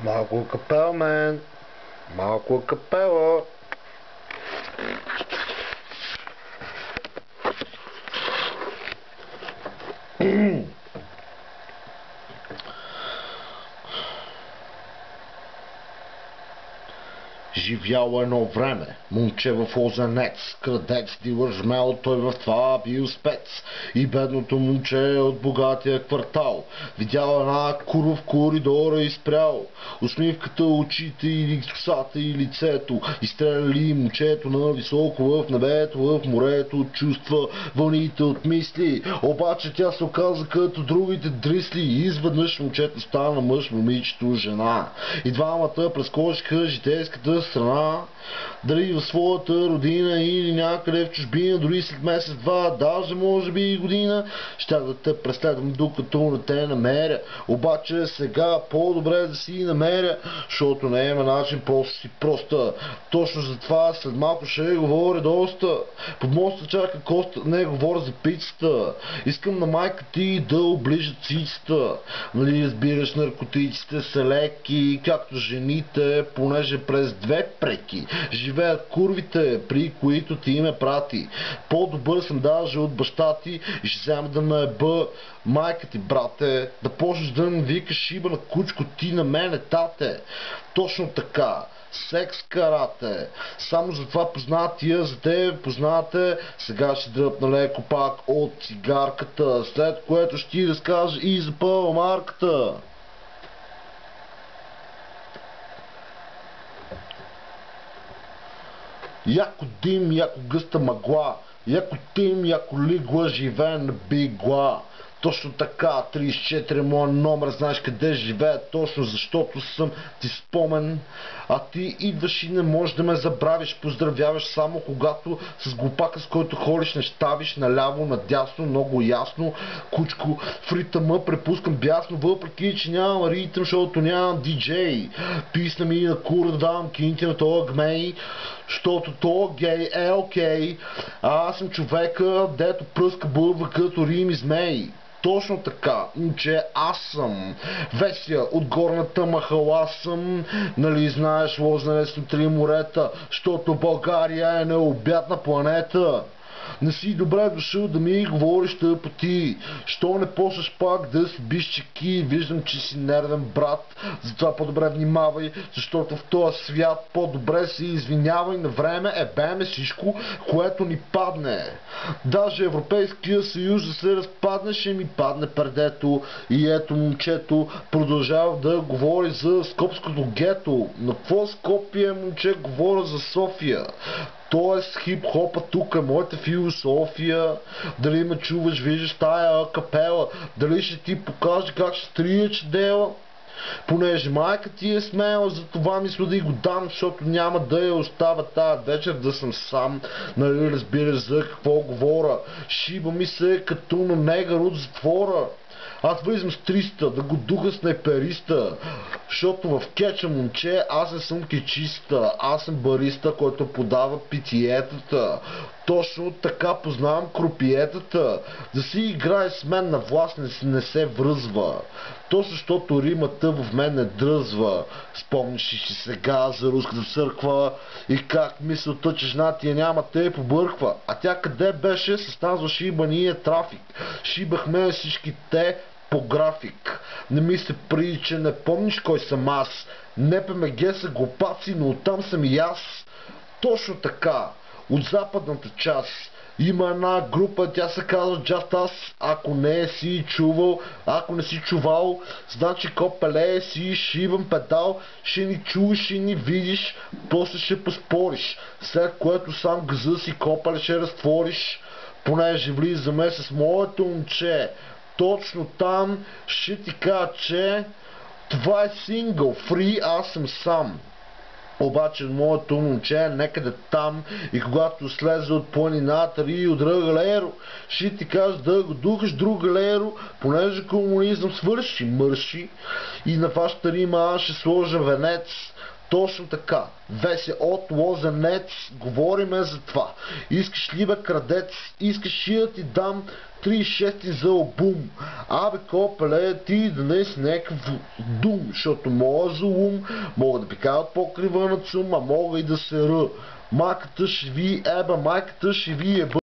Малко капела, мен. Малко капела. Живяло едно време, момче в Озенец, крадец, дилър, жмел, той в това бил спец. И бедното момче от богатия квартал видял една кура в коридора и спрял. Усмивката, очите и косата и лицето, изстреляли момчето на високо в небето, в морето от чувства, вълните от мисли. Обаче тя се оказа като другите дрисли и изведнъж момчето стана мъж, момичето, жена. И двамата прескочиха житейската страна, дали в своята родина или някъде в чужбина, дори след месец-два, даже може би и година, щях да те преследвам докато не те намеря. Обаче сега по-добре да си намеря, защото не има начин просто си проста. Точно за това след малко ще говоря доста. Под моста чака Коста, не говоря за пицата. Искам на майка ти да оближа цицата. Нали разбираш, наркотиците са леки, както жените, понеже през две преки живеят курвите, при които ти ме прати. По-добър съм даже от баща ти и ще взема да наеба майка ти, брате, да почнеш да ми викаш шиба на кучко, ти на мене, тате. Точно така. Секс карате. Само за това познатия, за тебе познате. Сега ще дръпна леко пак от цигарката, след което ще ти разкажа и за пълмарката. Яко дим, яко гъста мъгла, яко тим, яко лигла, живее на бигла. Точно така, 34 моя номер, знаеш къде живея точно, защото съм ти спомен. А ти идваш и не можеш да ме забравиш, поздравяваш само когато с глупака, с който ходиш, не щавиш наляво, надясно, много ясно. Кучко, в ритъма препускам бясно, въпреки че нямам ритъм, защото нямам диджей. Писна ми на кура да давам кинти на тоя гмей, защото то гей е окей. А аз съм човека, дето пръска бълва като рим и змей. Точно така, че аз съм весия от горната махала съм, нали знаеш, Лозенец на три морета, защото България е необятна планета. Не си добре дошъл да ми говориш тъпоти. Що не почнеш пак да си биш чеки? Виждам, че си нервен, брат. Затова по-добре внимавай, защото в този свят по-добре се извинявай на време, беме всичко, което ни падне. Даже Европейския съюз да се разпадне, ще ми падне пердето. И ето момчето продължава да говори за скопското гето. Но какво Скопие, момче, говоря за София? Тоест хип-хопа тук е моята философия. Дали ме чуваш, виждаш тая капела, дали ще ти покажа как ще стрия чедела. Понеже майка ти е смела, затова мисля да й го дам, защото няма да я оставя тая вечер да съм сам. Нали разбираш за какво говоря? Шиба ми се като на негър от затвора. Аз влизам с 300, да го духа снайпериста, защото в кеча, момче, аз не съм кечиста, аз съм бариста, който подава питиетата. Точно така познавам крупиетата. Да си играе с мен на власт не се връзва. Точно защото римата в мен не дръзва. Спомниш ли си сега за руската църква и как мисълта, че жена ти няма те побърква. А тя къде беше? С нас шиба ние трафик. Шибахме всички те по график. Не ми се прилича, не помниш кой съм аз. НПМГ са глупаци, но оттам съм и аз. Точно така. От западната част има една група, тя се казва Just Us. Ако не си чувал, ако не си чувал, значи копеле си шибан педал, ще ни чуеш, ще ни видиш, после ще поспориш, след което сам газа си копеле ще разтвориш, понеже влизаме с моето момче. Точно там ще ти кажа, че това е сингъл, фри, аз съм сам. Обаче моето момче е некъде там и когато слезе от планината и от Другалеро, ще ти кажа да го духаш Другалеро, понеже комунизъм свърши, мърши и на вашата рима аз ще сложа венец. Точно така. Веся от Лозенец, говориме за това. Искаш ли бе крадец, искаш ли да ти дам 36 за албум? Абе копеле, ти днес някакъв дум, защото моя зулум мога да пикават покрива на цум, а мога и да се ръ. Майката ще ви еба, майката ще ви еба.